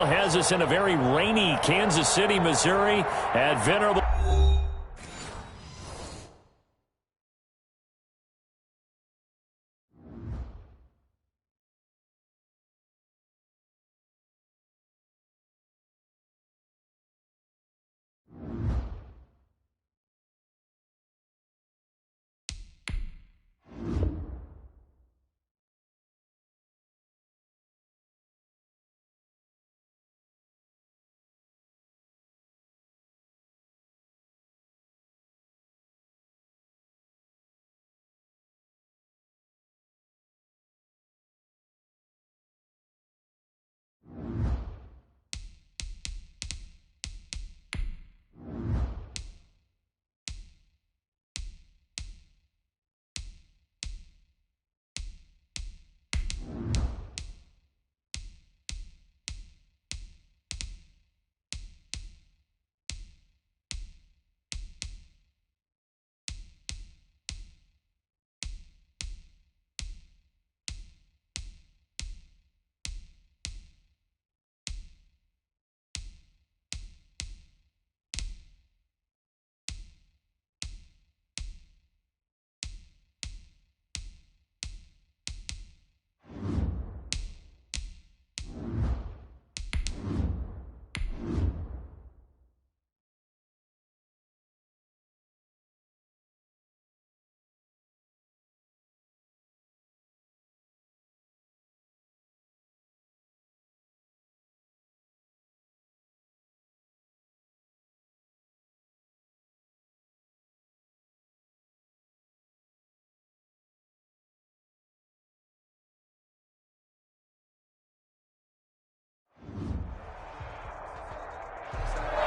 Has us in a very rainy Kansas City, Missouri at Venerable.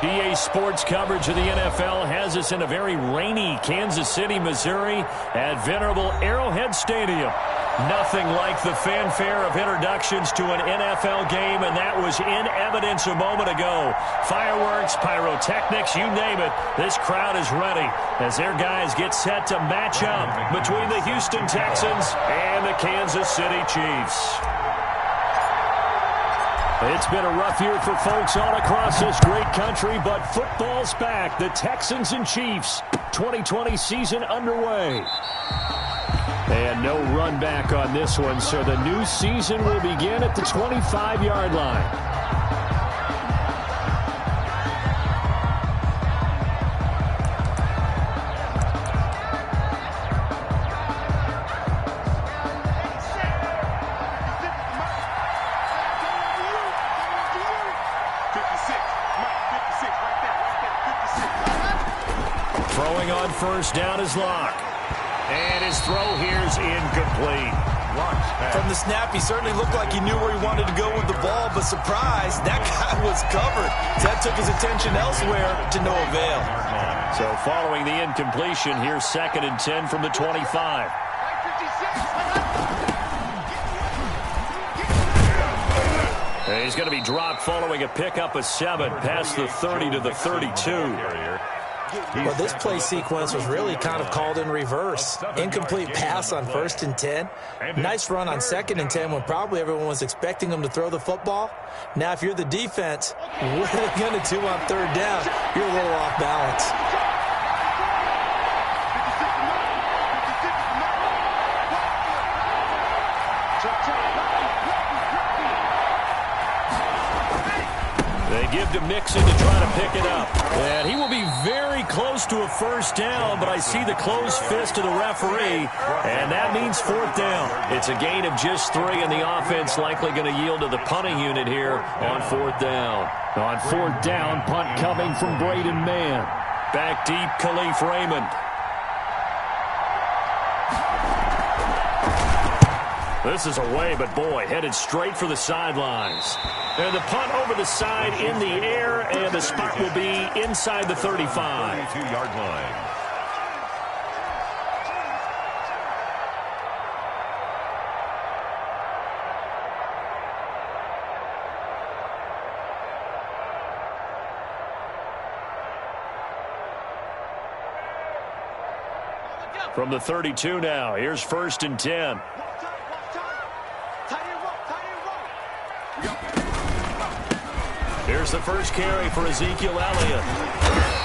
EA Sports coverage of the NFL has us in a very rainy Kansas City, Missouri at Venerable Arrowhead Stadium. Nothing like the fanfare of introductions to an NFL game, and that was in evidence a moment ago. Fireworks, pyrotechnics, you name it, this crowd is ready as their guys get set to match up between the Houston Texans and the Kansas City Chiefs. It's been a rough year for folks all across this great country, but football's back. The Texans and Chiefs, 2020 season underway. And no run back on this one, so the new season will begin at the 25-yard line. Throwing on first down is Locke. And his throw here is incomplete. From the snap, he certainly looked like he knew where he wanted to go with the ball, but surprise, that guy was covered. That took his attention elsewhere to no avail. So following the incompletion, here's 2nd and 10 from the 25. And he's going to be dropped following a pickup of 7 past the 30 to the 32. Well, this play sequence was really kind of called in reverse. Incomplete pass on 1st and 10. Nice run on 2nd and 10 when probably everyone was expecting him to throw the football. Now, if you're the defense, what are they going to do on 3rd down? You're a little off balance. They give to Mixon to try to pick it up. And he will be very close to a first down, but I see the closed fist of the referee, and that means 4th down. It's a gain of just 3, and the offense likely going to yield to the punting unit here on 4th down. On 4th down, punt coming from Braden Mann. Back deep, Khalif Raymond. This is away, but boy, headed straight for the sidelines. And the punt over the side in the air, and the spot will be inside the 35. 32-yard line. From the 32 now, here's 1st and 10. Here's the first carry for Ezekiel Elliott.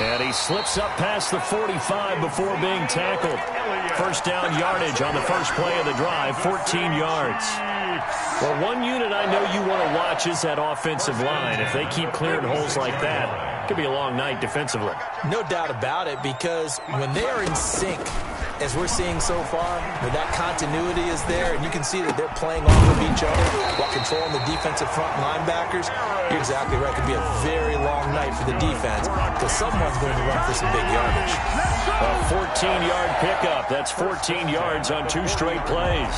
And he slips up past the 45 before being tackled. First down yardage on the first play of the drive, 14 yards. Well, one unit I know you want to watch is that offensive line. If they keep clearing holes like that, it could be a long night defensively. No doubt about it, because when they are in sync, as we're seeing so far, when that continuity is there, and you can see that they're playing off of each other while controlling the defensive front linebackers, you're exactly right. It could be a very long night for the defense, because someone's going to run for some big yardage. A 14-yard pickup. That's 14 yards on 2 straight plays.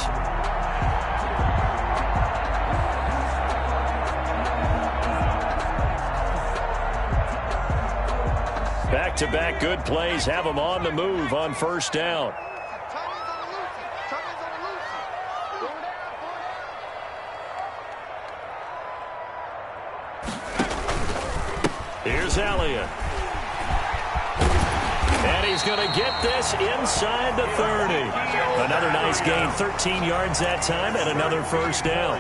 Back-to-back good plays have them on the move on first down. Here's Elliott. And he's going to get this inside the 30. Another nice gain, 13 yards that time, and another first down.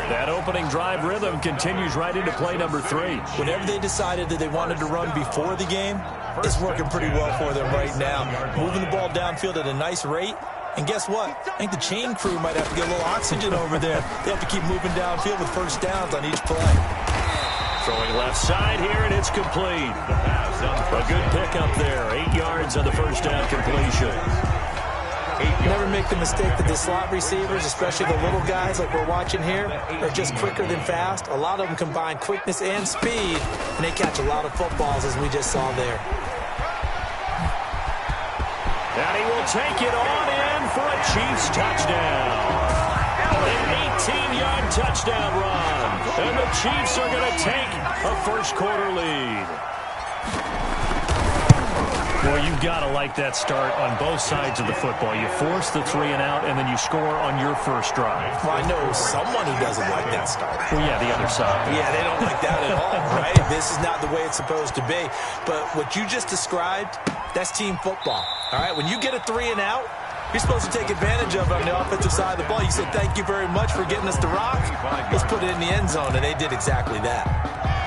That opening drive rhythm continues right into play number 3. Whenever they decided that they wanted to run before the game, it's working pretty well for them right now. Moving the ball downfield at a nice rate. And guess what? I think the chain crew might have to get a little oxygen over there. They have to keep moving downfield with first downs on each play. Throwing left side here, and it's complete. A good pickup there. 8 yards on the first down completion. Never make the mistake that the slot receivers, especially the little guys like we're watching here, are just quicker than fast. A lot of them combine quickness and speed, and they catch a lot of footballs, as we just saw there. And he will take it on in for a Chiefs touchdown. An 18-yard touchdown run. And the Chiefs are going to take a first-quarter lead. Well, you've got to like that start on both sides of the football. You force the 3 and out, and then you score on your first drive. Well, I know someone who doesn't like that start. Well, yeah, the other side. Yeah, they don't like that at all, right? This is not the way it's supposed to be. But what you just described, that's team football, all right? When you get a 3 and out, you're supposed to take advantage of it on the offensive side of the ball. You said, thank you very much for getting us the rock. Let's put it in the end zone, and they did exactly that.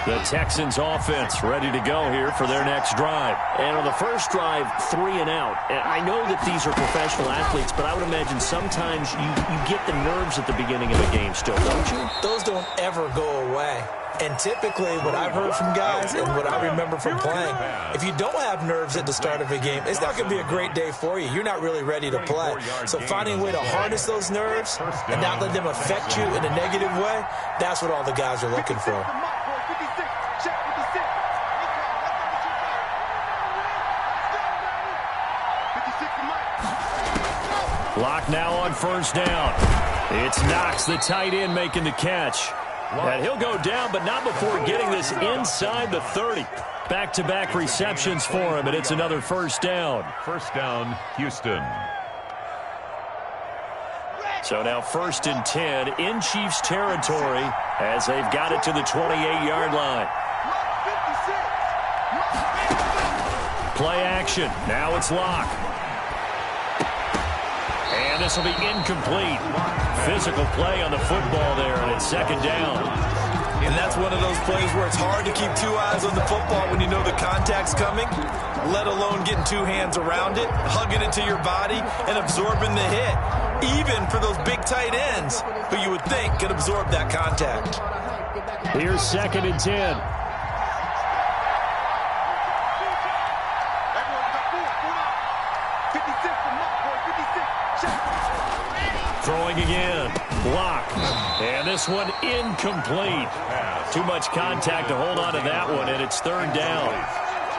The Texans offense ready to go here for their next drive. And on the first drive, 3 and out. And I know that these are professional athletes, but I would imagine sometimes you get the nerves at the beginning of a game still, don't you? Those don't ever go away. And typically what I've heard from guys and what I remember from playing, if you don't have nerves at the start of a game, it's not going to be a great day for you. You're not really ready to play. So finding a way to harness those nerves and not let them affect you in a negative way, that's what all the guys are looking for. Lock now on first down. It's Knox, the tight end, making the catch. And he'll go down, but not before getting this inside the 30. Back-to-back receptions for him, and it's another first down. First down, Houston. So now 1st and 10 in Chiefs territory as they've got it to the 28-yard line. Play action. Now it's Lock. And this will be incomplete. Physical play on the football there, and it's 2nd down. And that's one of those plays where it's hard to keep 2 eyes on the football when you know the contact's coming, let alone getting 2 hands around it, hugging it to your body, and absorbing the hit. Even for those big tight ends who you would think could absorb that contact. Here's 2nd and 10. Throwing again. Block. And this one incomplete. Too much contact to hold on to that one, and it's 3rd down.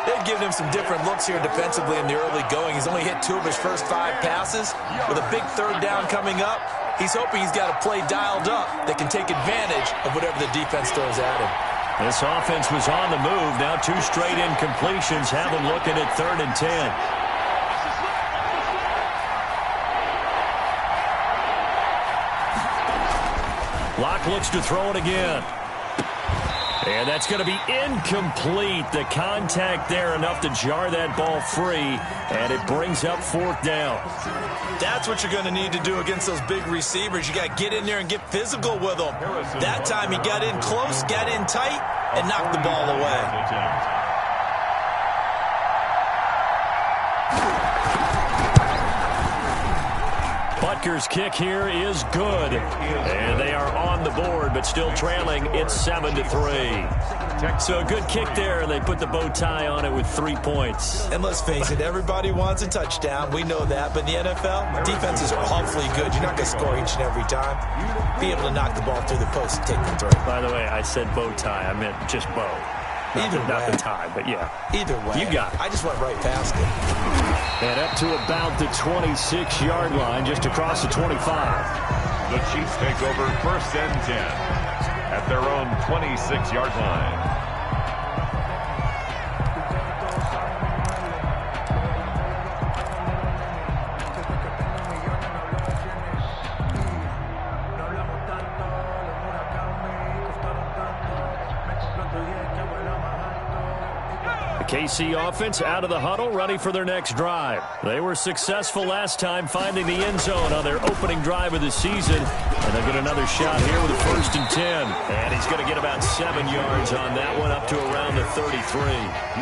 They've given him some different looks here defensively in the early going. He's only hit 2 of his first 5 passes. With a big 3rd down coming up, he's hoping he's got a play dialed up that can take advantage of whatever the defense throws at him. This offense was on the move. Now 2 straight incompletions have him looking at 3rd and 10. Lock looks to throw it again. And that's going to be incomplete. The contact there enough to jar that ball free, and it brings up 4th down. That's what you're going to need to do against those big receivers. You got to get in there and get physical with them. That time he got in close, got in tight, and knock the ball away. Butker's kick here is good. And they are on the board, but still trailing. It's 7-3. So a good kick there, and they put the bow tie on it with 3 points. And let's face it, everybody wants a touchdown. We know that. But in the NFL, defenses are awfully good. You're not going to score each and every time. Be able to knock the ball through the post and take the throw. By the way, I said bow tie. I meant just bow. Not the tie, but yeah. Either way. You got it. I just went right past it. And up to about the 26-yard line, just across the 25. The Chiefs take over 1st and 10 at their own 26-yard line. KC offense out of the huddle, ready for their next drive. They were successful last time finding the end zone on their opening drive of the season. And they'll get another shot here with a 1st and 10. And he's going to get about 7 yards on that one, up to around the 33.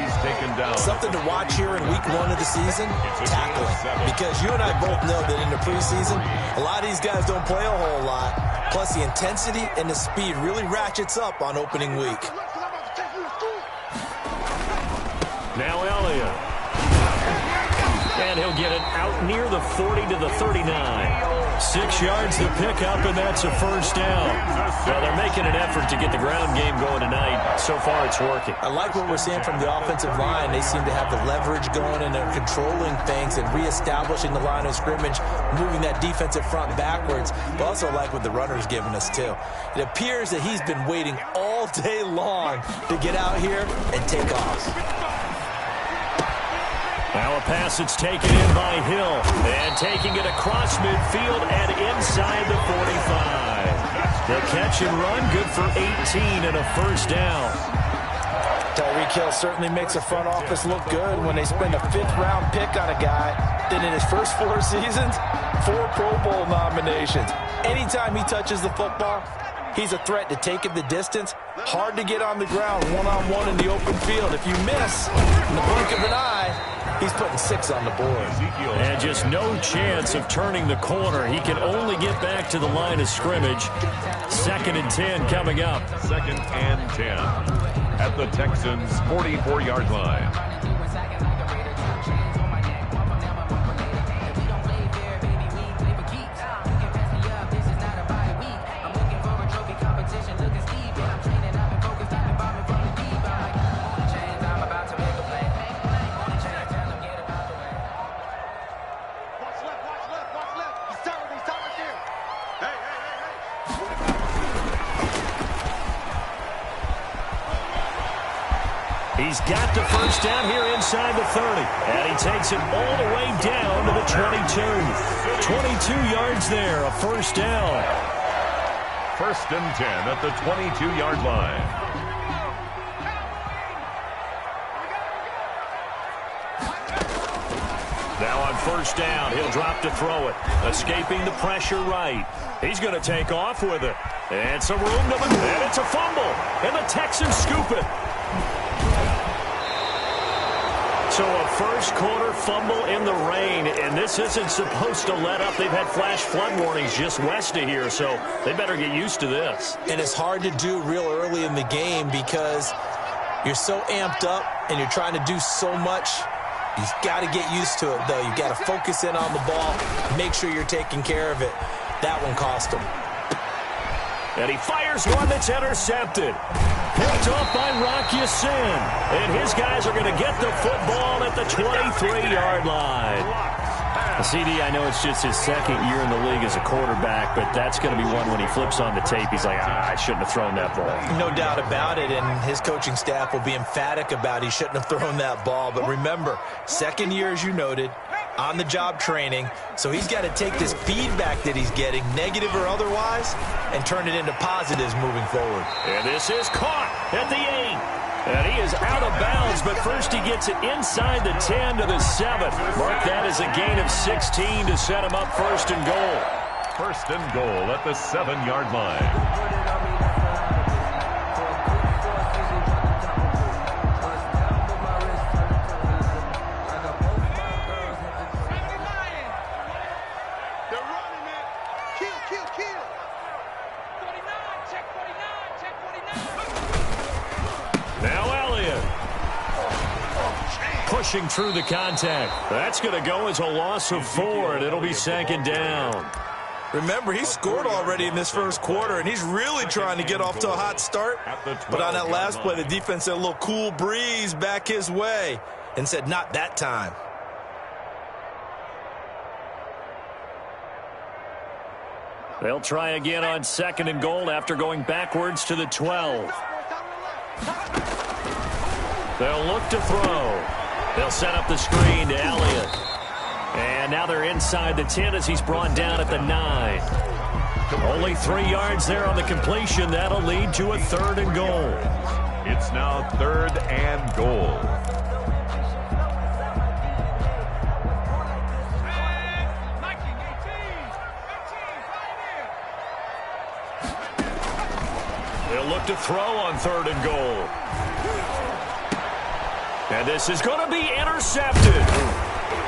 He's taken down. Something to watch here in week 1 of the season, tackling. Because you and I both know that in the preseason, a lot of these guys don't play a whole lot. Plus the intensity and the speed really ratchets up on opening week. Now Elliott. And he'll get it out near the 40 to the 39. 6 yards to pick up, and that's a 1st down. Well, they're making an effort to get the ground game going tonight. So far, it's working. I like what we're seeing from the offensive line. They seem to have the leverage going, and they're controlling things and reestablishing the line of scrimmage, moving that defensive front backwards. But also like what the runner's giving us, too. It appears that he's been waiting all day long to get out here and take off. Now a pass that's taken in by Hill. And taking it across midfield and inside the 45. The catch and run, good for 18 and a 1st down. Tyreek Hill certainly makes a front office look good when they spend a 5th-round pick on a guy. Then in his first 4 seasons, 4 Pro Bowl nominations. Anytime he touches the football, he's a threat to take it the distance. Hard to get on the ground one-on-one in the open field. If you miss in the blink of an eye, he's putting 6 on the board. And just no chance of turning the corner. He can only get back to the line of scrimmage. 2nd and 10 coming up. 2nd and 10 at the Texans' 44-yard line. He's got the 1st down here inside the 30. And he takes it all the way down to the 22. 22 yards there, a 1st down. 1st and 10 at the 22-yard line. Now on 1st down, he'll drop to throw it. Escaping the pressure right. He's going to take off with it. And some room to the... And it's a fumble. And the Texans scoop it. So a 1st quarter fumble in the rain, and this isn't supposed to let up. They've had flash flood warnings just west of here, so they better get used to this. And it's hard to do real early in the game because you're so amped up and you're trying to do so much. You've got to get used to it, though. You've got to focus in on the ball, make sure you're taking care of it. That one cost him. And he fires one that's intercepted. Picked off by Rock Ya-Sin. And his guys are going to get the football at the 23-yard line. CD, I know it's just his 2nd year in the league as a quarterback, but that's going to be one when he flips on the tape. He's like, I shouldn't have thrown that ball. No doubt about it, and his coaching staff will be emphatic about he shouldn't have thrown that ball. But remember, 2nd year, as you noted, on-the-job training, so he's got to take this feedback that he's getting, negative or otherwise, and turn it into positives moving forward. And this is caught at the 8. And he is out of bounds, but first he gets it inside the 10 to the 7. Mark that as a gain of 16 to set him up 1st and goal. 1st and goal at the 7-yard line. pushing through the contact. That's going to go as a loss of 4, and it'll be second down. Remember, he scored already in this first quarter, and he's really trying to get off to a hot start. But on that last play, the defense had a little cool breeze back his way and said, not that time. They'll try again on 2nd and goal after going backwards to the 12. They'll look to throw. They'll set up the screen to Elliott. And now they're inside the 10 as he's brought down at the 9. Only 3 yards there on the completion. That'll lead to a 3rd and goal. It's now 3rd and goal. They'll look to throw on 3rd and goal. And this is going to be intercepted.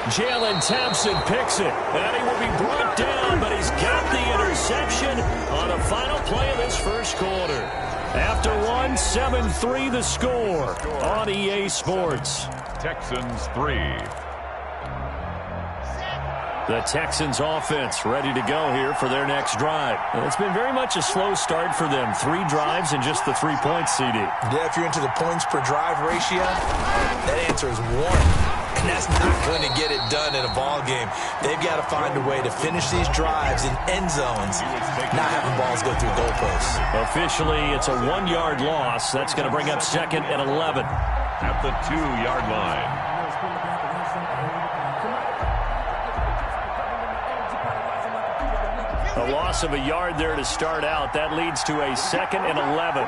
Jalen Thompson picks it. And he will be brought down, but he's got the interception on the final play of this first quarter. After 1, 7-3 the score on EA Sports. Texans 3. The Texans offense ready to go here for their next drive. It's been very much a slow start for them. 3 drives and just the 3 points, CD. Yeah, if you're into the points per drive ratio, that answer is 1. And that's not going to get it done in a ball game. They've got to find a way to finish these drives in end zones, not having balls go through goalposts. Officially, it's a 1-yard loss. That's going to bring up 2nd and 11. At the 2-yard line. A loss of a yard there to start out. That leads to a 2nd and 11.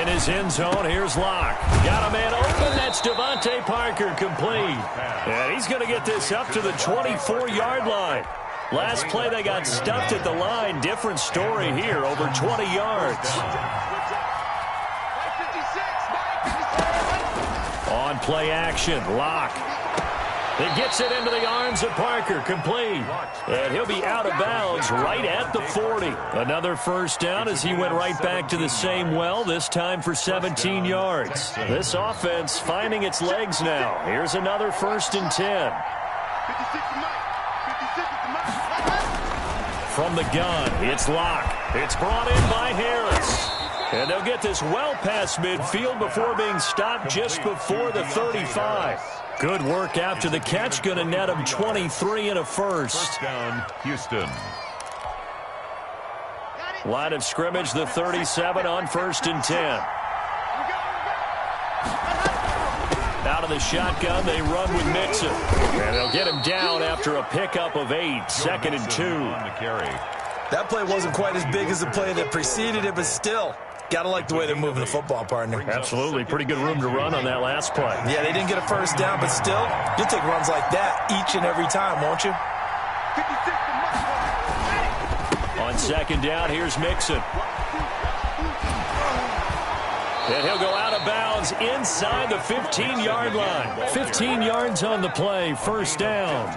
In his end zone, here's Locke. Got a man open. That's Devontae Parker, complete. And he's going to get this up to the 24-yard line. Last play, they got stuffed at the line. Different story here, over 20 yards. On play action, Locke. He gets it into the arms of Parker, complete. And he'll be out of bounds right at the 40. Another first down as he went right back to the same well, this time for 17 yards. This offense finding its legs now. Here's another 1st and 10. From the gun, it's Locke. It's brought in by Harris. And they'll get this well past midfield before being stopped just before the 35. Good work after the catch. Going to net him 23 and a first. First down, Houston. Line of scrimmage, the 37 on 1st and 10. Out of the shotgun, they run with Mixon. And they'll get him down after a pickup of 8. 2nd and 2. On the carry. That play wasn't quite as big as the play that preceded it, but still, got to like the way they're moving the football, partner. Absolutely. Pretty good room to run on that last play. Yeah, they didn't get a first down, but still, you'll take runs like that each and every time, won't you? On 2nd down, here's Mixon. And he'll go out of bounds inside the 15-yard line. 15 yards on the play, first down.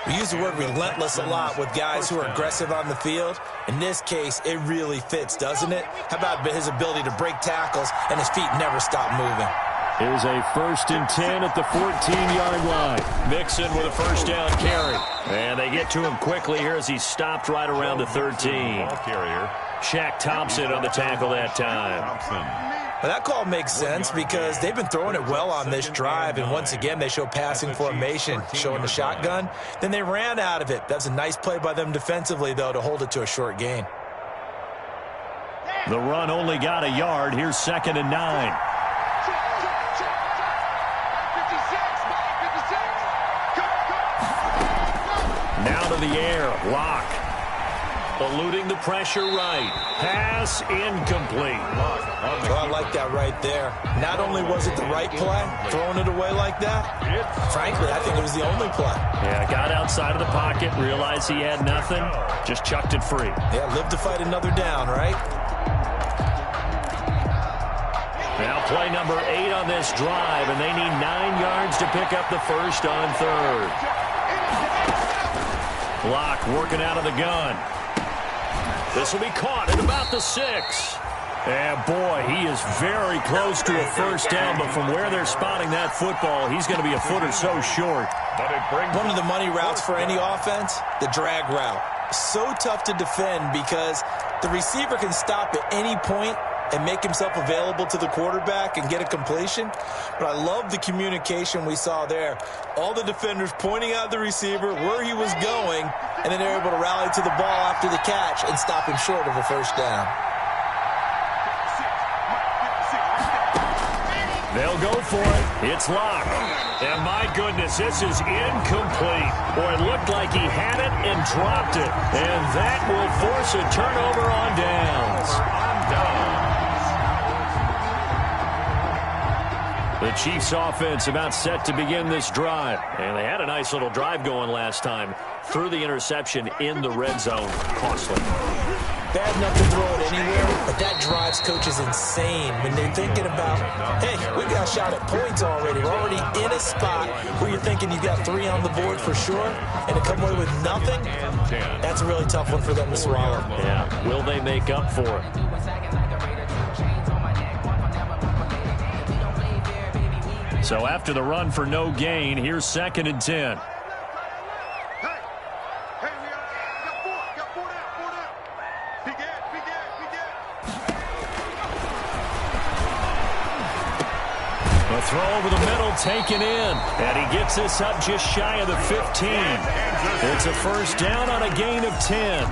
We use the word relentless a lot with guys who are aggressive on the field. In this case, it really fits, doesn't it? How about his ability to break tackles and his feet never stop moving? Here's a 1st and 10 at the 14-yard line. Mixon with a first down carry. And they get to him quickly here as he stopped right around the 13. Ball carrier. Shaq Thompson on the tackle that time. Well, that call makes sense because they've been throwing it well on this drive, and once again they show passing formation, showing the shotgun. Then they ran out of it. That's a nice play by them defensively, though, to hold it to a short gain. The run only got a yard. Here's 2nd and 9. Now to the air. Locke. Eluding the pressure right. Pass incomplete. Well, I like that right there. Not only was it the right play, throwing it away like that, frankly, I think it was the only play. Yeah, got outside of the pocket, realized he had nothing, just chucked it free. Yeah, live to fight another down, right? Now play number 8 on this drive, and they need 9 yards to pick up the first on 3rd. Locke working out of the gun. This will be caught at about the 6. And boy, he is very close to a first down, but from where they're spotting that football, he's going to be a foot or so short. One of the money routes for any offense, the drag route. So tough to defend because the receiver can stop at any point and make himself available to the quarterback and get a completion. But I love the communication we saw there. All the defenders pointing out the receiver, where he was going, and then they're able to rally to the ball after the catch and stop him short of a first down. They'll go for it. It's locked. And my goodness, this is incomplete. Boy, it looked like he had it and dropped it. And that will force a turnover on downs. The Chiefs offense about set to begin this drive. And they had a nice little drive going last time. Threw the interception in the red zone. Costly. Bad enough to throw it anywhere, but that drives coaches insane when they're thinking about, hey, we got a shot at points already. We're already in a spot where you're thinking you got 3 on the board for sure, and to come away with nothing, that's a really tough one for them to swallow. Yeah, will they make up for it? So after the run for no gain, here's 2nd and 10. A throw over the middle taken in, and he gets this up just shy of the 15. It's a first down on a gain of 10.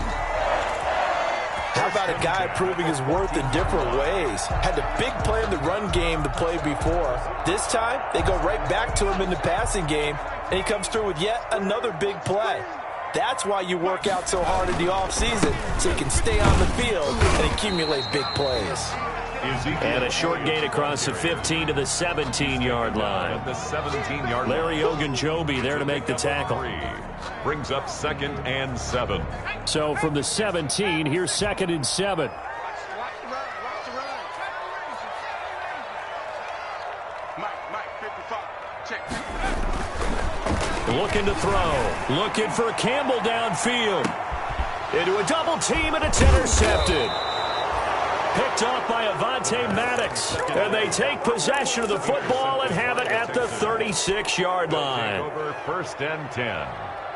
How about a guy proving his worth in different ways? Had the big play in the run game to play before. This time, they go right back to him in the passing game, and he comes through with yet another big play. That's why you work out so hard in the offseason, so you can stay on the field and accumulate big plays. And a short gain across the 15 to the 17-yard line. Larry Ogunjobi there to make the tackle. Brings up 2nd and 7. So from the 17, here's 2nd and 7. Looking to throw. Looking for Campbell downfield. Into a double team, and it's intercepted. Picked off by Avonte Maddox. And they take possession of the football and have it at the 36-yard line. Over 1st and 10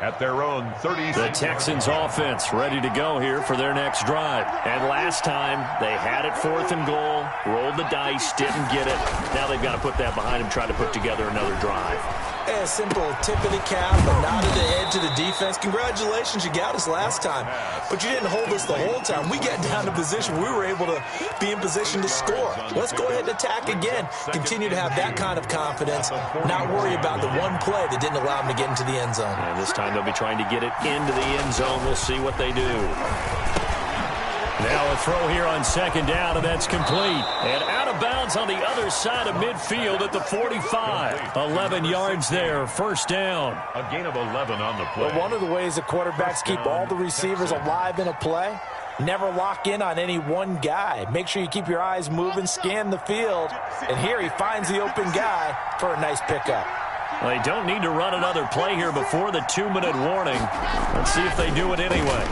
at their own 36. The Texans offense ready to go here for their next drive. And last time they had it 4th and goal, rolled the dice, didn't get it. Now they've got to put that behind them, try to put together another drive. A simple tip of the cap, a nod of the head to the defense. Congratulations, you got us last time. But you didn't hold us the whole time. We got down to position. We were able to be in position to score. Let's go ahead and attack again. Continue to have that kind of confidence. Not worry about the one play that didn't allow them to get into the end zone. And this time they'll be trying to get it into the end zone. We'll see what they do. Now a throw here on 2nd down, and that's complete. And out of bounds on the other side of midfield at the 45. 11 yards there, first down. A gain of 11 on the play. Well, one of the ways that quarterbacks keep all the receivers alive in a play, never lock in on any one guy. Make sure you keep your eyes moving, scan the field. And here he finds the open guy for a nice pickup. Well, they don't need to run another play here before the 2-minute warning. Let's see if they do it anyway.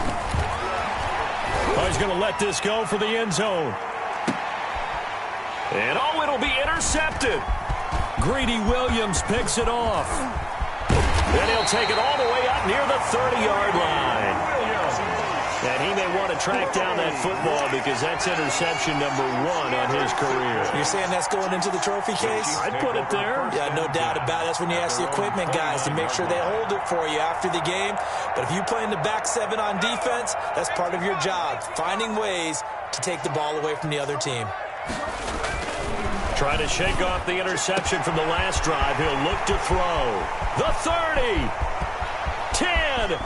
Oh, he's going to let this go for the end zone. And oh, it'll be intercepted. Greedy Williams picks it off. Then he'll take it all the way up near the 30-yard line. And he may want to track down that football because that's interception number 1 on his career. You're saying that's going into the trophy case? I'd put it there. Yeah, no doubt about it. That's when you ask the equipment guys to make sure they hold it for you after the game. But if you play in the back 7 on defense, that's part of your job, finding ways to take the ball away from the other team. Trying to shake off the interception from the last drive. He'll look to throw. The 30. 10.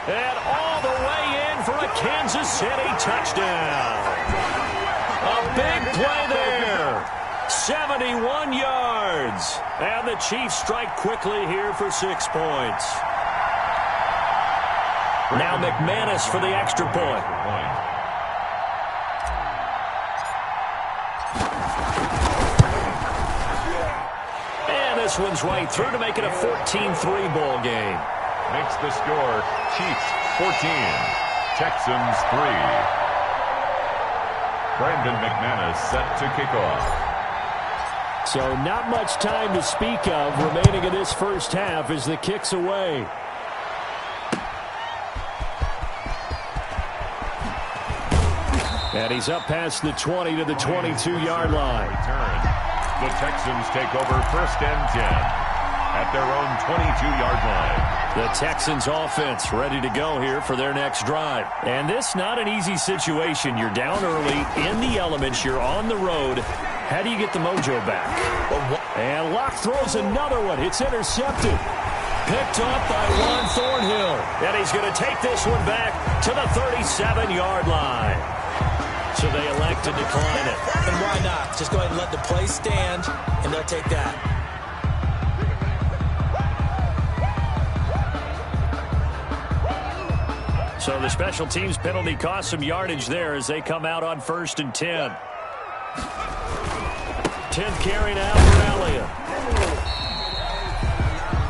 And all the way in for a Kansas City touchdown. A big play there. 71 yards. And the Chiefs strike quickly here for 6 points. Now McManus for the extra point. And this one's right through to make it a 14-3 ball game. Makes the score Chiefs 14, Texans 3. Brandon McManus set to kick off. So not much time to speak of remaining in this first half as the kick's away. And he's up past the 20 to the 22-yard line. The Texans take over first and 10 at their own 22-yard line. The Texans offense ready to go here for their next drive. And this not an easy situation. You're down early, in the elements, you're on the road. How do you get the mojo back? And Locke throws another one. It's intercepted. Picked off by Juan Thornhill. And he's going to take this one back to the 37-yard line. So they elect to decline it. And why not? Just go ahead and let the play stand, and they'll take that. So the special teams penalty cost some yardage there as they come out on 1st and 10. 10th carry now for Elliott.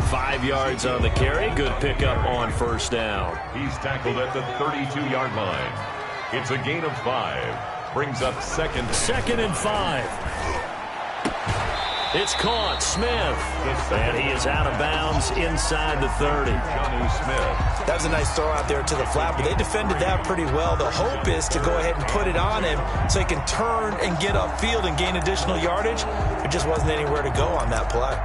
5 yards on the carry. Good pickup on first down. He's tackled at the 32-yard line. It's a gain of 5. Brings up second and 5. It's caught. Smith. And he is out of bounds inside the 30. Jonnu Smith. That was a nice throw out there to the flat, but they defended that pretty well. The hope is to go ahead and put it on him so he can turn and get upfield and gain additional yardage. There just wasn't anywhere to go on that play.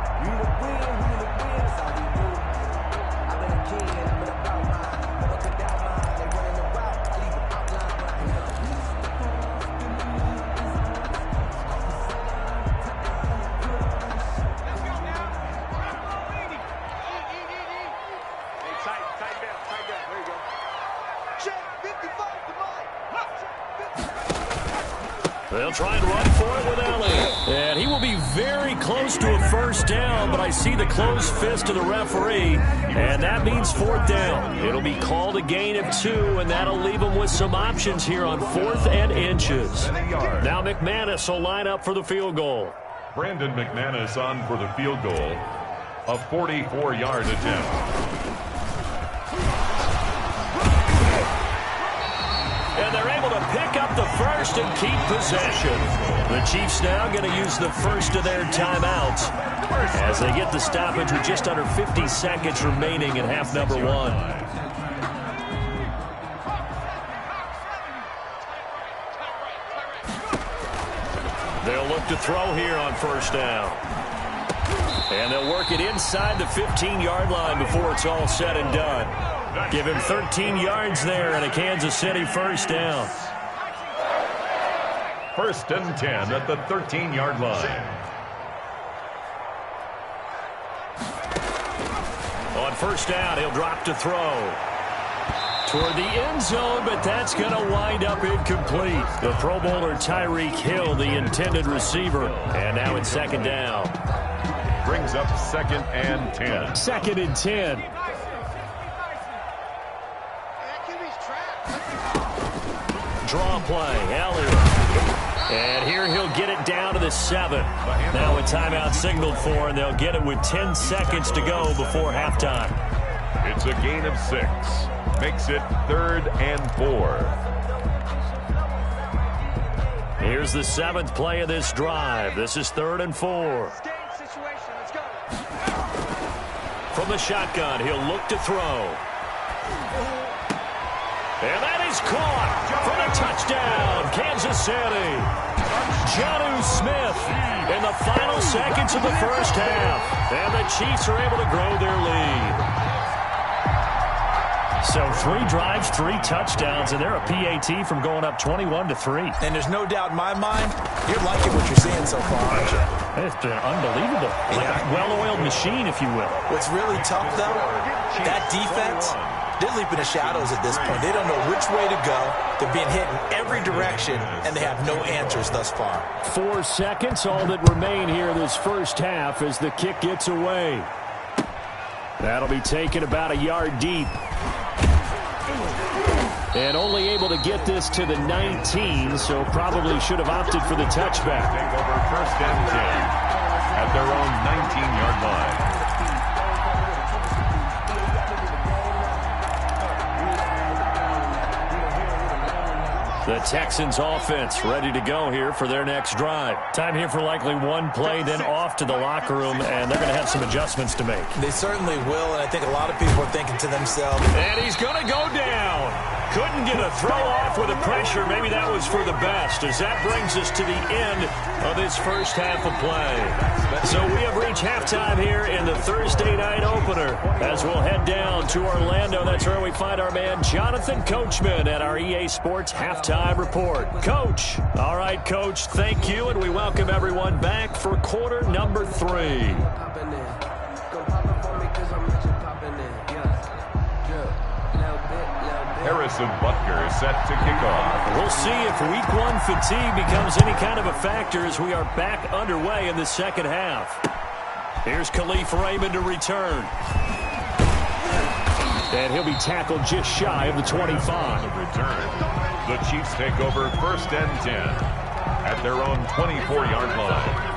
They'll try and run for it with Elliott. And he will be very close to a first down, but I see the closed fist of the referee, and that means 4th down. It'll be called a gain of 2, and that'll leave him with some options here on 4th and inches. Now McManus will line up for the field goal. Brandon McManus on for the field goal. A 44-yard attempt. And they're able to pick up the first and keep possession. The Chiefs now going to use the first of their timeouts as they get the stoppage with just under 50 seconds remaining in half number 1. They'll look to throw here on first down. And they'll work it inside the 15-yard line before it's all said and done. Give him 13 yards there and a Kansas City first down. 1st and 10 at the 13-yard line. On first down, he'll drop to throw. Toward the end zone, but that's going to wind up incomplete. The Pro Bowler Tyreek Hill, the intended receiver. And now it's 2nd down. Brings up 2nd and 10. 2nd and 10. Draw play, Elliott. And here he'll get it down to the 7. Now a timeout signaled for, and they'll get it with 10 seconds to go before halftime. It's a gain of 6. Makes it 3rd and 4. Here's the 7th play of this drive. This is 3rd and 4. From the shotgun, he'll look to throw. And that is caught for the touchdown, Kansas City. Jonnu Smith in the final seconds of the first half. And the Chiefs are able to grow their lead. So 3 drives, 3 touchdowns, and they're a PAT from going up 21-3. And there's no doubt in my mind, you're liking what you're seeing so far, aren't you? It's been unbelievable. Like a well-oiled machine, if you will. What's really tough, though, that defense, they're leaping the shadows at this point. They don't know which way to go. They're being hit in every direction, and they have no answers thus far. 4 seconds, all that remain here this first half as the kick gets away. That'll be taken about a yard deep. And only able to get this to the 19, so probably should have opted for the touchback. Take over 1st and 10 at their own 19-yard line. The Texans offense ready to go here for their next drive. Time here for likely one play, then off to the locker room, and they're going to have some adjustments to make. They certainly will, and I think a lot of people are thinking to themselves. And he's going to go down. Couldn't get a throw off with the pressure. Maybe that was for the best, as that brings us to the end of this first half of play. So we have reached halftime here in the Thursday night opener. As we'll head down to Orlando, that's where we find our man Jonathan Coachman at our EA Sports Halftime Report. Coach. All right, Coach, thank you, and we welcome everyone back for quarter number 3. Harrison Butker is set to kick off. We'll see if week 1 fatigue becomes any kind of a factor as we are back underway in the second half. Here's Khalif Raymond to return. And he'll be tackled just shy of the 25. Return. The Chiefs take over 1st and 10 at their own 24-yard line.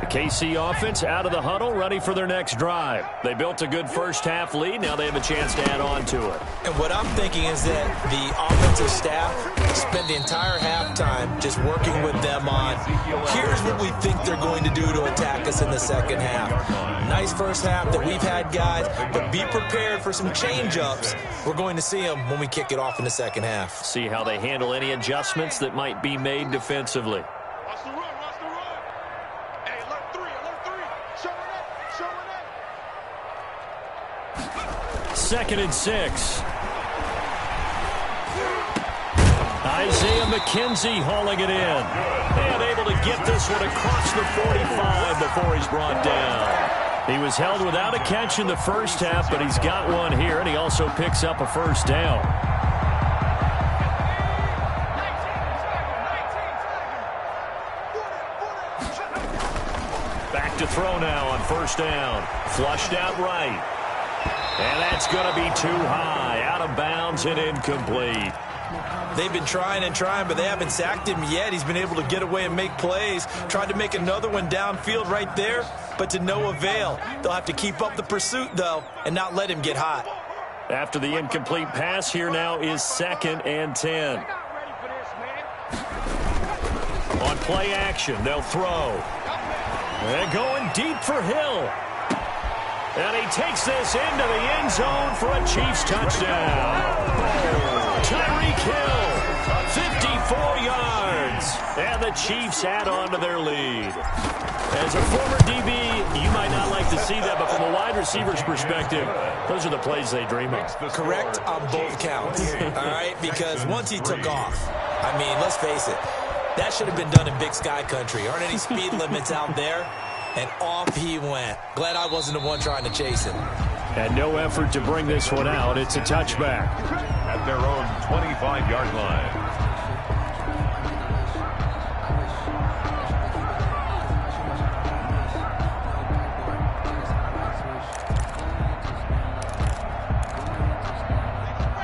KC offense out of the huddle, ready for their next drive. They built a good first half lead. Now they have a chance to add on to it. And what I'm thinking is that the offensive staff spend the entire halftime just working with them on, here's what we think they're going to do to attack us in the second half. Nice first half that we've had, guys, but be prepared for some change-ups. We're going to see them when we kick it off in the second half. See how they handle any adjustments that might be made defensively. Second and 6. Isaiah McKenzie hauling it in. And able to get this one across the 45 before he's brought down. He was held without a catch in the first half, but he's got one here, and he also picks up a first down. Back to throw now on first down. Flushed out right. And that's going to be too high, out of bounds and incomplete. They've been trying and trying, but they haven't sacked him yet. He's been able to get away and make plays. Tried to make another one downfield right there, but to no avail. They'll have to keep up the pursuit, though, and not let him get hot. After the incomplete pass, here now is 2nd and 10. On play action, they'll throw. And going deep for Hill. And he takes this into the end zone for a Chiefs touchdown. Tyreek Hill, 54 yards. And the Chiefs add on to their lead. As a former DB, you might not like to see that, but from a wide receiver's perspective, those are the plays they dream of. Correct on both counts, all right? Because once he took off, I mean, let's face it, that should have been done in Big Sky Country. Aren't any speed limits out there? And off he went. Glad I wasn't the one trying to chase him. And no effort to bring this one out. It's a touchback. At their own 25-yard line.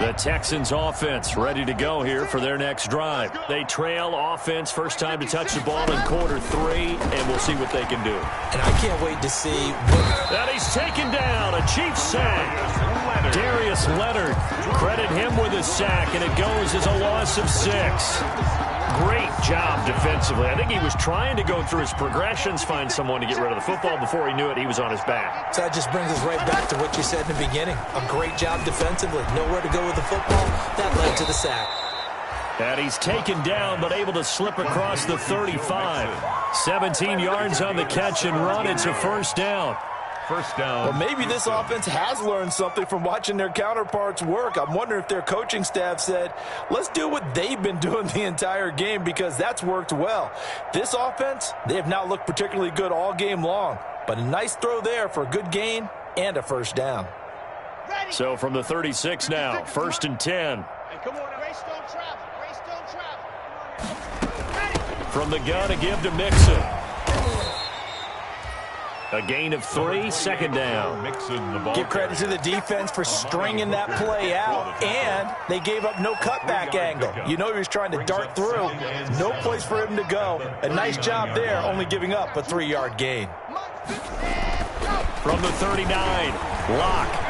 The Texans offense ready to go here for their next drive. They trail offense, first time to touch the ball in quarter 3, and we'll see what they can do. And I can't wait to see what... And he's taken down, a Chiefs sack. Darius Leonard, credit him with a sack, and it goes as a loss of 6. Great job defensively. I think he was trying to go through his progressions, find someone to get rid of the football. Before he knew it, he was on his back. So that just brings us right back to what you said in the beginning. A great job defensively. Nowhere to go with the football. That led to the sack. And he's taken down, but able to slip across the 35. 17 yards on the catch and run. It's a first down. First down. Well, maybe this offense has learned something from watching their counterparts work. I'm wondering if their coaching staff said, let's do what they've been doing the entire game, because that's worked well. This offense, they have not looked particularly good all game long, but a nice throw there for a good gain and a first down. So from the 36 now, 1st and 10. Hey, come on, race don't travel. Race don't travel. From the gun to give to Mixon. A gain of 3, 2nd down. Mixon the ball. Give credit to the defense for stringing that play out, and they gave up no cutback angle. You know he was trying to dart through. No place for him to go. A nice job there, only giving up a 3-yard gain. From the 39, Locke.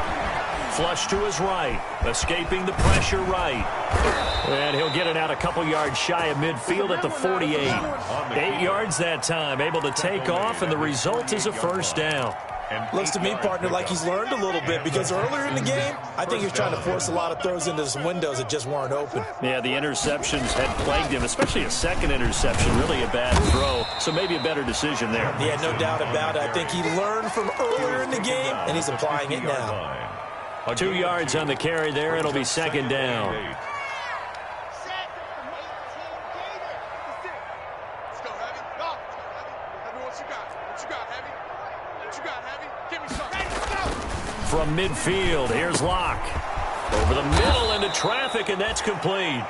Flush to his right, escaping the pressure right. And he'll get it out a couple yards shy of midfield at the 48. 8 yards that time, able to take off, and the result is a first down. Looks to me, partner, like he's learned a little bit, because earlier in the game, I think he was trying to force a lot of throws into some windows that just weren't open. Yeah, the interceptions had plagued him, especially a second interception, really a bad throw, so maybe a better decision there. Yeah, no doubt about it. I think he learned from earlier in the game, and he's applying it now. 2 yards on the carry there. It'll be second down. From midfield, here's Locke. Over the middle into traffic, and that's complete.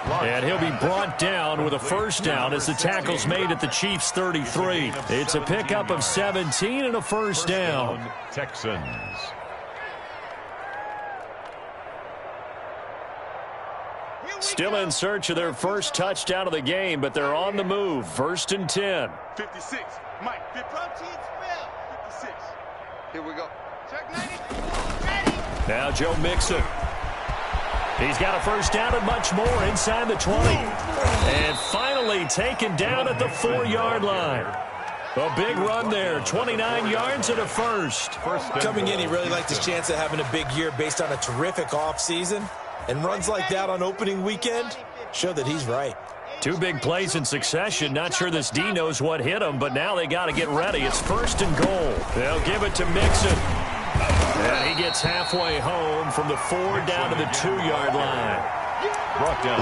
And he'll be brought down with a first down as the tackle's made at the Chiefs' 33. It's a pickup of 17 and a first down. Texans. Still in search of their first touchdown of the game, but they're on the move. First and 10. 56. Mike, 56. Here we go. Check 90. Ready. Now Joe Mixon. He's got a first down and much more inside the 20. And finally taken down at the 4-yard line. A big run there, 29 yards and a first. Coming in, he really liked his chance of having a big year based on a terrific offseason. And runs like that on opening weekend show that he's right. 2 big plays in succession. Not sure this D knows what hit him, but now they got to get ready. It's first and goal. They'll give it to Mixon. And he gets halfway home from the 4 down to the 2-yard line.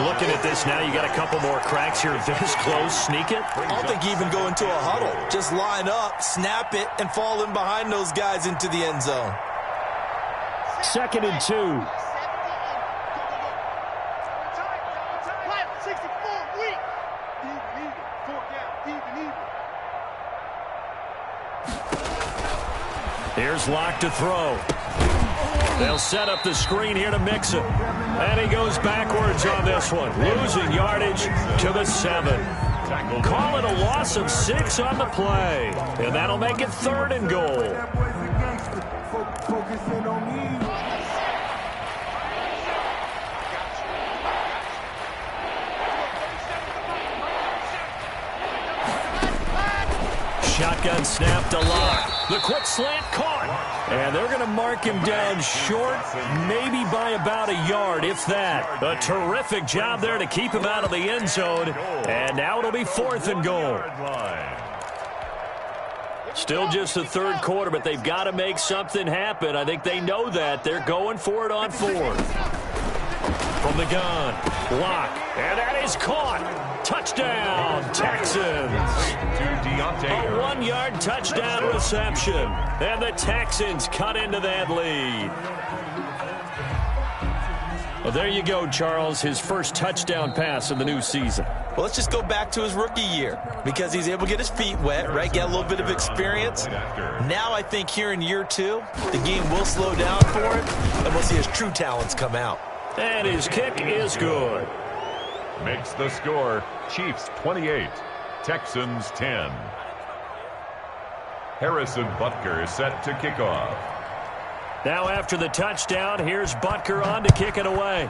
Looking at this now, you got a couple more cracks here. This close, sneak it. I don't think you even go into a huddle. Just line up, snap it, and fall in behind those guys into the end zone. Second and 2. Here's Locke to throw. They'll set up the screen here to Mixon. And he goes backwards on this one. Losing yardage to the 7. Call it a loss of 6 on the play. And that'll make it 3rd and goal. Shotgun snap to Locke. The quick slant caught. And they're going to mark him down short, maybe by about a yard, if that. A terrific job there to keep him out of the end zone. And now it'll be 4th and goal. Still just the 3rd quarter, but they've got to make something happen. I think they know that. They're going for it on 4th. From the gun, Locke. And that is caught. Touchdown, Texans. A 1-yard touchdown reception. And the Texans cut into that lead. Well, there you go, Charles. His first touchdown pass of the new season. Well, let's just go back to his rookie year because he's able to get his feet wet, right? Get a little bit of experience. Now I think here in year 2, the game will slow down for him, and we'll see his true talents come out. And his kick is good. Makes the score Chiefs 28, Texans 10. Harrison Butker is set to kick off. Now after the touchdown, here's Butker on to kick it away.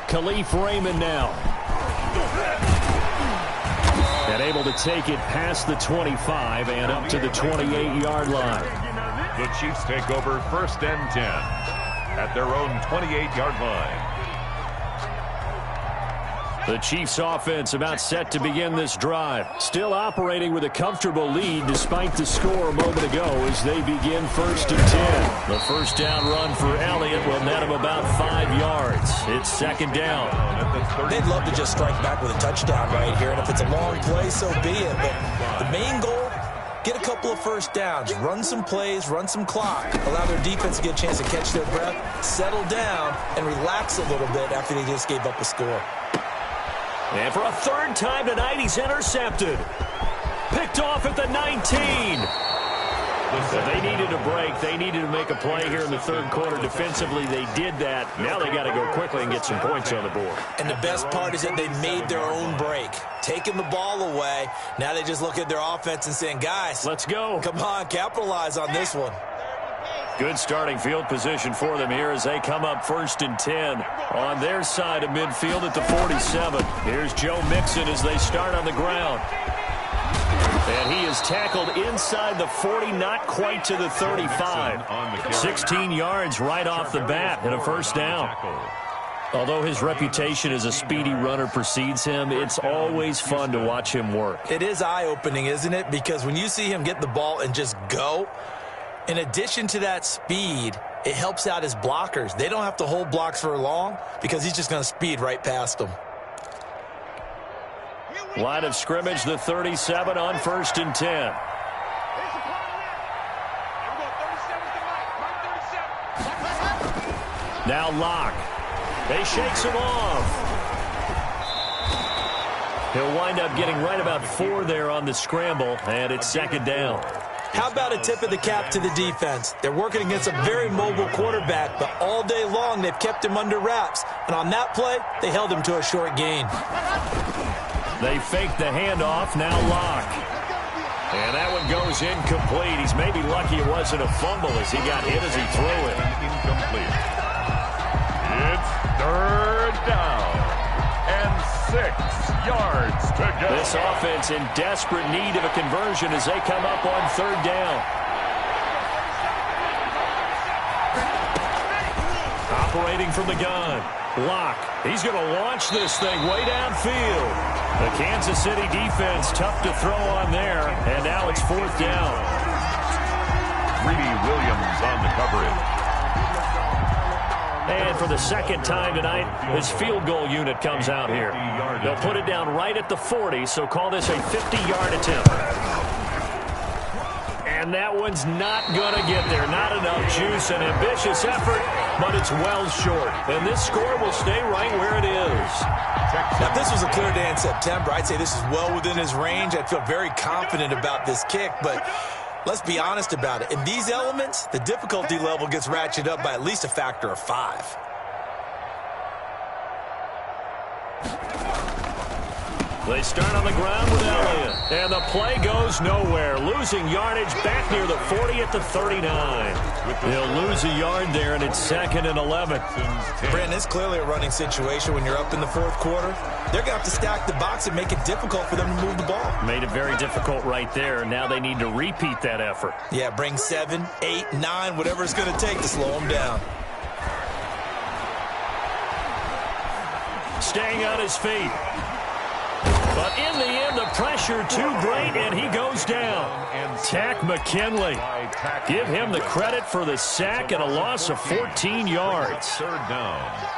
Khalif Raymond now. And able to take it past the 25 and up to the 28-yard line. The Chiefs take over 1st and 10 at their own 28-yard line. The Chiefs offense about set to begin this drive. Still operating with a comfortable lead despite the score a moment ago as they begin 1st and 10. The first down run for Elliott will net him about 5 yards. It's 2nd down. They'd love to just strike back with a touchdown right here, and if it's a long play, so be it. But the main goal, get a couple of first downs, run some plays, run some clock, allow their defense to get a chance to catch their breath, settle down, and relax a little bit after they just gave up a score. And for a 3rd time tonight, he's intercepted. Picked off at the 19. They needed a break. They needed to make a play here in the third quarter. Defensively, they did that. Now they got to go quickly and get some points on the board. And the best part is that they made their own break. Taking the ball away. Now they just look at their offense and saying, guys, let's go. Come on, capitalize on this one. Good starting field position for them here as they come up 1st and 10 on their side of midfield at the 47. Here's Joe Mixon as they start on the ground. And he is tackled inside the 40, not quite to the 35. 16 yards right off the bat and a first down. Although his reputation as a speedy runner precedes him, it's always fun to watch him work. It is eye-opening, isn't it? Because when you see him get the ball and just go, in addition to that speed, it helps out his blockers. They don't have to hold blocks for long because he's just going to speed right past them. Line of scrimmage, the 37 on 1st and 10. Now Locke. They shakes him off. He'll wind up getting right about 4 there on the scramble, and it's 2nd down. How about a tip of the cap to the defense? They're working against a very mobile quarterback, but all day long they've kept him under wraps. And on that play, they held him to a short gain. They fake the handoff, now Locke. And that one goes incomplete. He's maybe lucky it wasn't a fumble as he got hit as he threw it. Incomplete. It's 3rd down and 6 yards to go. This offense in desperate need of a conversion as they come up on 3rd down. Operating from the gun. Locke. He's going to launch this thing way downfield. The Kansas City defense tough to throw on there, and now it's 4th down. Greedy Williams on the coverage. And for the 2nd time tonight, his field goal unit comes out here. They'll put it down right at the 40, so call this a 50-yard attempt. And that one's not going to get there. Not enough juice. An ambitious effort, but it's well short. And this score will stay right where it is. Now, if this was a clear day in September, I'd say this is well within his range. I'd feel very confident about this kick, but let's be honest about it. In these elements, the difficulty level gets ratcheted up by at least a factor of 5. They start on the ground with Elliott. And the play goes nowhere. Losing yardage back near the 40 at the 39. They'll lose a yard there, and it's 2nd and 11. Brandon, it's clearly a running situation when you're up in the 4th quarter. They're going to have to stack the box and make it difficult for them to move the ball. Made it very difficult right there. Now they need to repeat that effort. Yeah, bring 7, 8, 9, whatever it's going to take to slow them down. Staying on his feet. But in the end, the pressure too great, and he goes down. Tack McKinley. Give him the credit for the sack and a loss of 14 yards. 3rd down.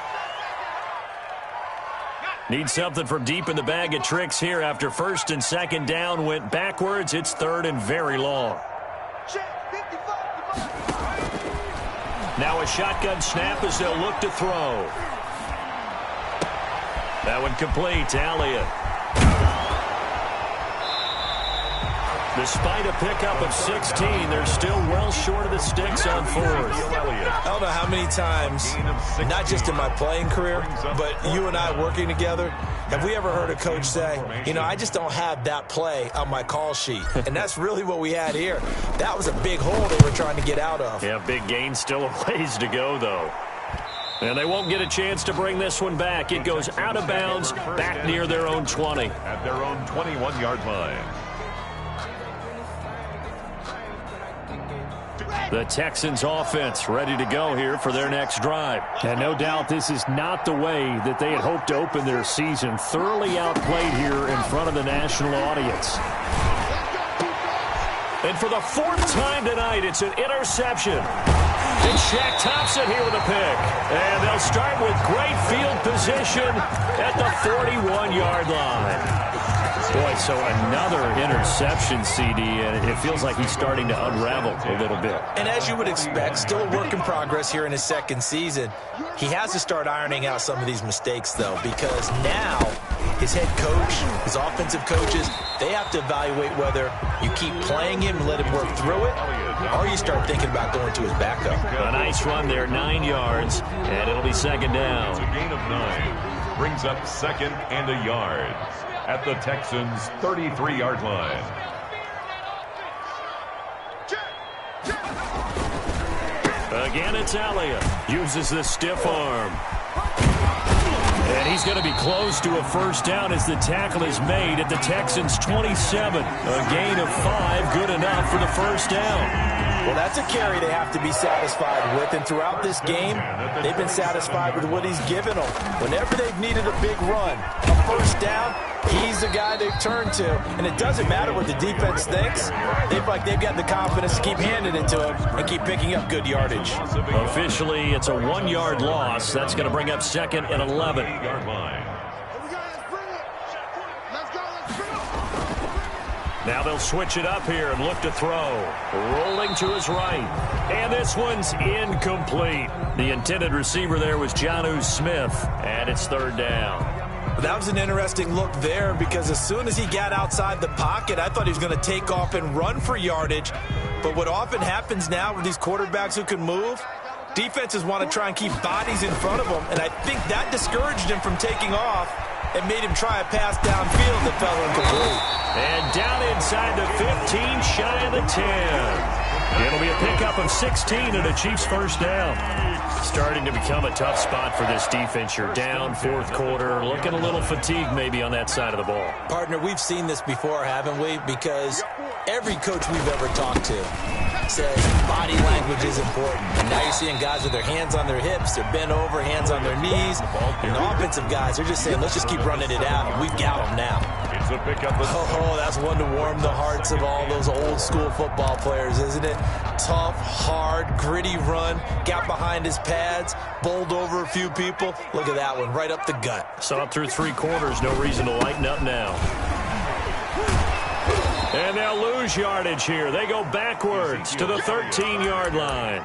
Need something from deep in the bag of tricks here after 1st and 2nd down went backwards. It's 3rd and very long. Now a shotgun snap as they'll look to throw. That one complete to Elliott. Despite a pickup of 16, they're still well short of the sticks on 4th. I don't know how many times, not just in my playing career, but you and I working together, have we ever heard a coach say, you know, I just don't have that play on my call sheet. And that's really what we had here. That was a big hole they were trying to get out of. Yeah, big gain, still a ways to go, though. And they won't get a chance to bring this one back. It goes out of bounds back near their own 20. At their own 21-yard line. The Texans offense ready to go here for their next drive. And no doubt this is not the way that they had hoped to open their season. Thoroughly outplayed here in front of the national audience. And for the 4th time tonight, it's an interception. It's Shaq Thompson here with a pick. And they'll start with great field position at the 41-yard line. Boy, so another interception, CD, and it feels like he's starting to unravel a little bit. And as you would expect, still a work in progress here in his 2nd season. He has to start ironing out some of these mistakes, though, because now his head coach, his offensive coaches, they have to evaluate whether you keep playing him and let him work through it, or you start thinking about going to his backup. A nice run there, 9 yards, and it'll be second down. It's a gain of 9. Brings up 2nd and a yard at the Texans' 33-yard line. Again, it's Elliott. Uses the stiff arm. And he's going to be close to a first down as the tackle is made at the Texans' 27. A gain of 5, good enough for the first down. Well, that's a carry they have to be satisfied with, and throughout this game, they've been satisfied with what he's given them. Whenever they've needed a big run, a first down, he's the guy they turn to. And it doesn't matter what the defense thinks. They feel like they've got the confidence to keep handing it to him and keep picking up good yardage. Officially, it's a 1-yard loss. That's going to bring up 2nd and 11. Now they'll switch it up here and look to throw. Rolling to his right. And this one's incomplete. The intended receiver there was Jonnu Smith. And it's 3rd down. That was an interesting look there because as soon as he got outside the pocket, I thought he was going to take off and run for yardage. But what often happens now with these quarterbacks who can move, defenses want to try and keep bodies in front of them. And I think that discouraged him from taking off and made him try a pass downfield that fell incomplete. And down inside the 15, shy of the 10. It'll be a pickup of 16 and a Chiefs first down. Starting to become a tough spot for this defense. You're down 4th quarter, looking a little fatigued maybe on that side of the ball. Partner, we've seen this before, haven't we? Because every coach we've ever talked to says body language is important. And now you're seeing guys with their hands on their hips, they're bent over, hands on their knees. And the offensive guys, they're just saying, let's just keep running it out, and we've got them now. It's a pickup. Oh, that's one to warm the hearts of all those old school football players, isn't it? Tough, hard, gritty run, got behind his pads, bowled over a few people. Look at that one, right up the gut. Saw it through 3 quarters, no reason to lighten up now. And they'll lose yardage here. They go backwards to the 13-yard line.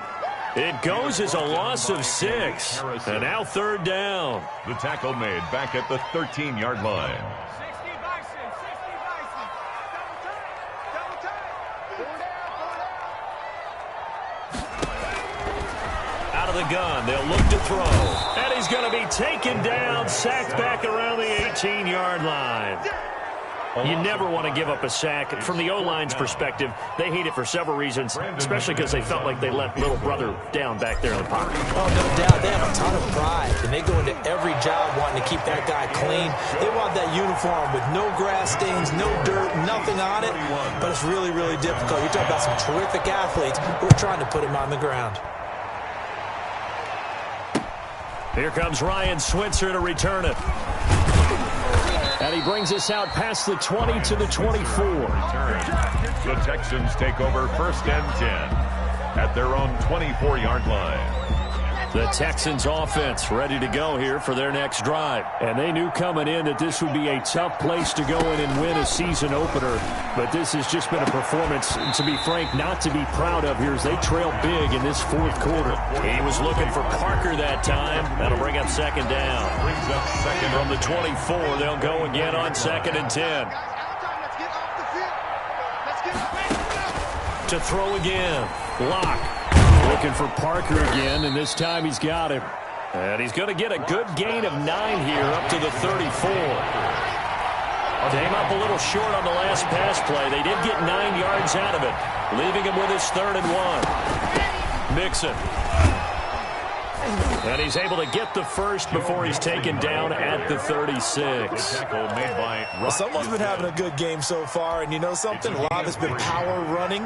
It goes as a loss of 6. And now 3rd down. The tackle made back at the 13-yard line. Out of the gun, they'll look to throw. And he's going to be taken down, sacked back around the 18-yard line. You never want to give up a sack. From the O-line's perspective, they hate it for several reasons, especially because they felt like they let little brother down back there in the pocket. Oh, no doubt. They have a ton of pride, and they go into every job wanting to keep that guy clean. They want that uniform with no grass stains, no dirt, nothing on it, but it's really, really difficult. You're talking about some terrific athletes who are trying to put him on the ground. Here comes Ryan Switzer to return it. And he brings us out past the 20 to the 24. The Texans take over 1st and 10 at their own 24-yard line. The Texans offense ready to go here for their next drive. And they knew coming in that this would be a tough place to go in and win a season opener. But this has just been a performance, to be frank, not to be proud of here as they trail big in this 4th quarter. He was looking for Parker that time. That'll bring up 2nd down. Brings up 2nd from the 24. They'll go again on 2nd and 10. To throw again. Lock. Looking for Parker again, and this time he's got him. And he's going to get a good gain of 9 here up to the 34. Came up a little short on the last pass play. They did get 9 yards out of it, leaving him with his 3rd and 1. Mixon. And he's able to get the first before he's taken down at the 36. Well, someone's been having a good game so far, and you know something? A lot has been power running.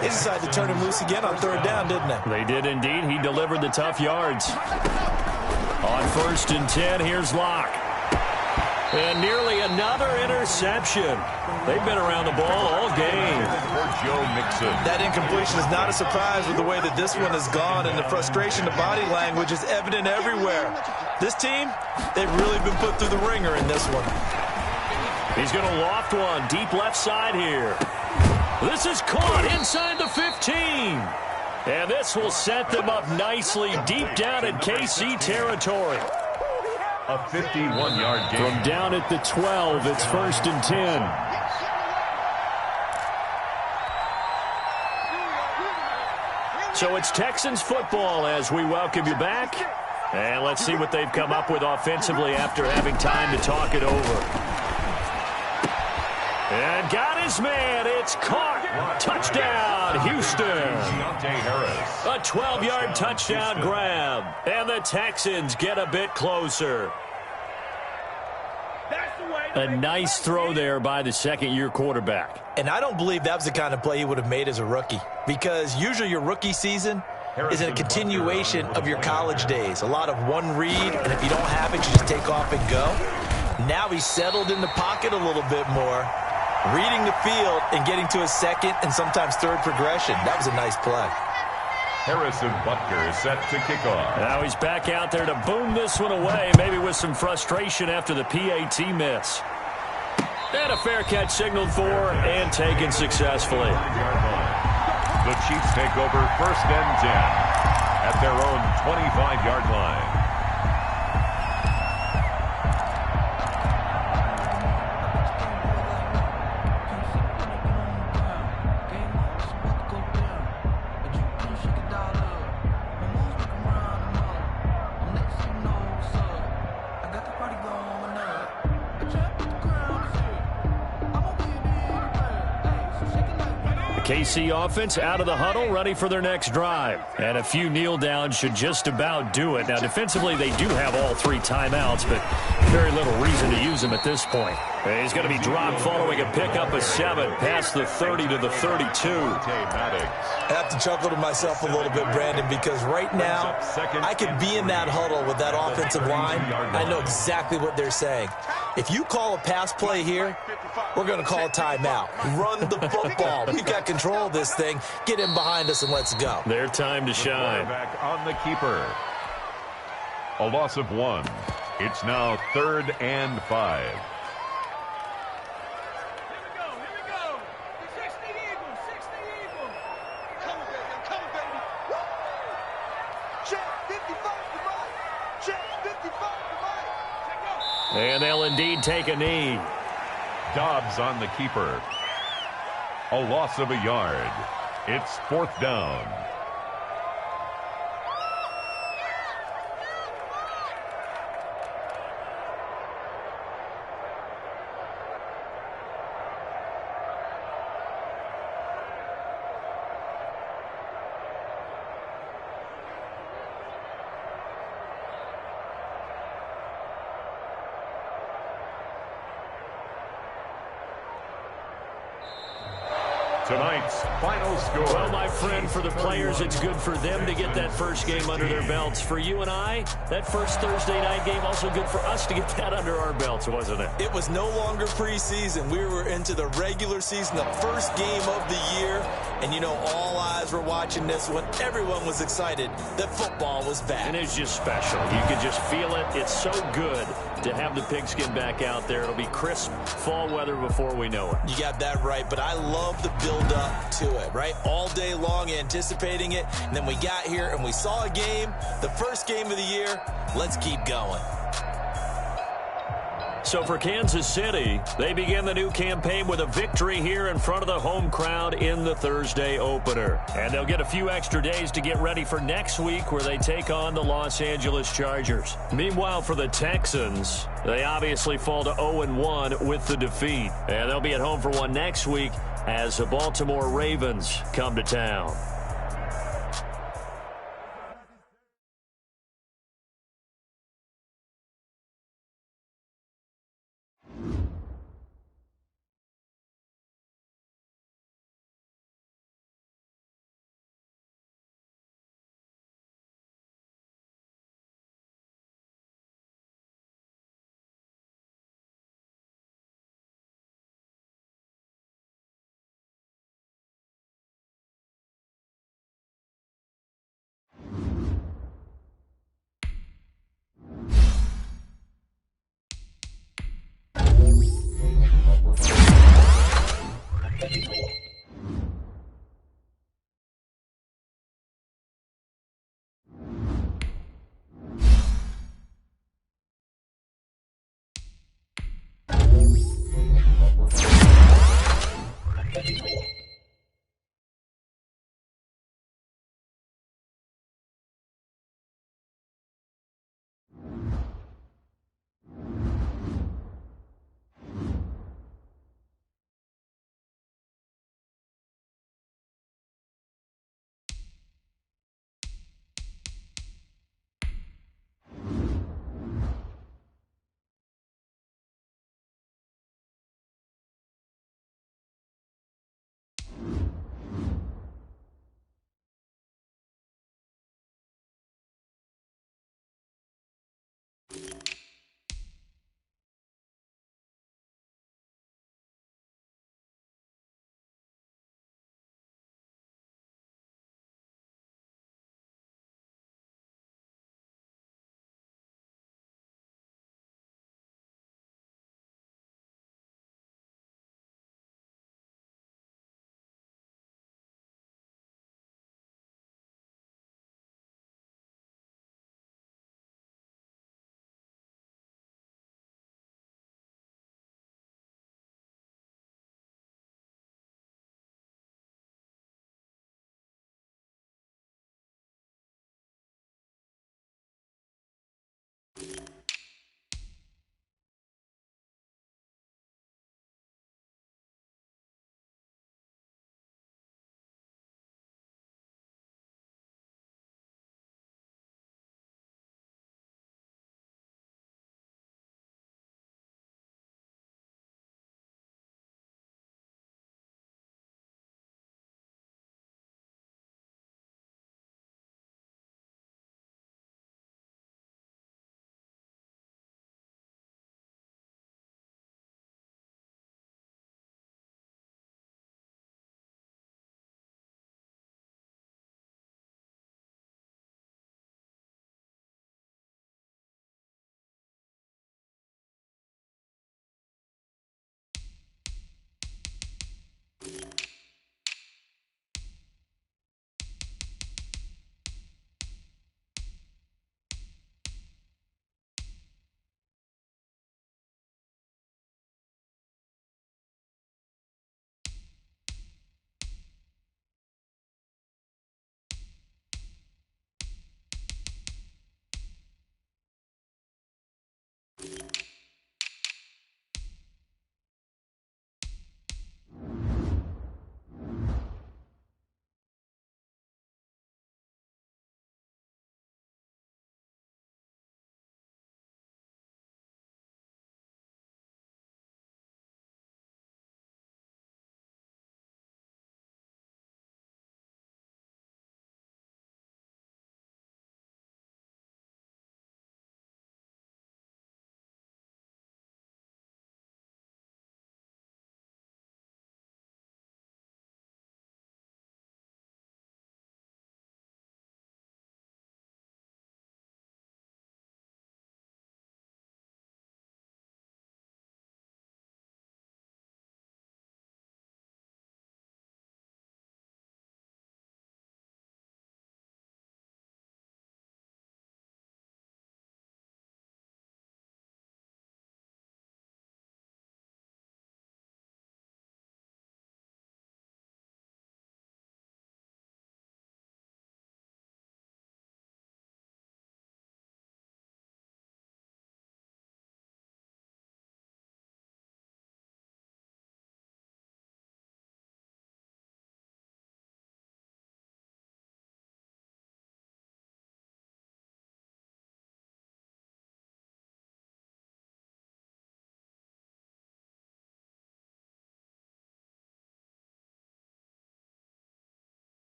They decided to turn him loose again on 3rd down, didn't they? They did indeed. He delivered the tough yards. On 1st and 10, here's Locke. And nearly another interception. They've been around the ball all game. Joe Mixon. That incompletion is not a surprise with the way that this one has gone, and the frustration of body language is evident everywhere. This team, they've really been put through the ringer in this one. He's going to loft one deep left side here. This is caught inside the 15. And this will set them up nicely deep down in KC territory. A 51-yard gain. From down at the 12, it's 1st and 10. So it's Texans football as we welcome you back. And let's see what they've come up with offensively after having time to talk it over. And got his man. It's caught. Touchdown, Houston. A 12-yard touchdown grab. And the Texans get a bit closer. A nice throw there by the second-year quarterback. And I don't believe that was the kind of play he would have made as a rookie, because usually your rookie season is a continuation of your college days. A lot of one read, and if you don't have it, you just take off and go. Now he's settled in the pocket a little bit more, reading the field and getting to his second and sometimes third progression. That was a nice play. Harrison Butker is set to kick off. Now he's back out there to boom this one away, maybe with some frustration after the PAT miss. And a fair catch signaled for and taken successfully. The Chiefs take over 1st and 10 at their own 25-yard line. KC offense out of the huddle, ready for their next drive. And a few kneel downs should just about do it. Now, defensively, they do have all 3 timeouts, but very little reason to use them at this point. He's going to be dropped following a pickup of 7 past the 30 to the 32. I have to chuckle to myself a little bit, Brandon, because right now I could be in that huddle with that offensive line. I know exactly what they're saying. If you call a pass play here, we're going to call a timeout. Run the football. We've got control of this thing. Get in behind us and let's go. Their time to shine. Back on the keeper. A loss of 1. It's now 3rd and 5. And they'll indeed take a knee. Dobbs on the keeper. A loss of a yard. It's 4th down. Tonight's final score. Well, my friend, for the players, it's good for them to get that first game under their belts. For you and I, that first Thursday night game, also good for us to get that under our belts, wasn't it? It was no longer preseason. We were into the regular season, the first game of the year. And, you know, all eyes were watching this one. Everyone was excited that football was back. And it's just special. You could just feel it. It's so good to have the pigskin back out there. It'll be crisp fall weather before we know it. You got that right, but I love the build-up to it, right? All day long anticipating it, and then we got here and we saw a game, the first game of the year. Let's keep going. So for Kansas City, they begin the new campaign with a victory here in front of the home crowd in the Thursday opener. And they'll get a few extra days to get ready for next week where they take on the Los Angeles Chargers. Meanwhile, for the Texans, they obviously fall to 0-1 with the defeat. And they'll be at home for one next week as the Baltimore Ravens come to town.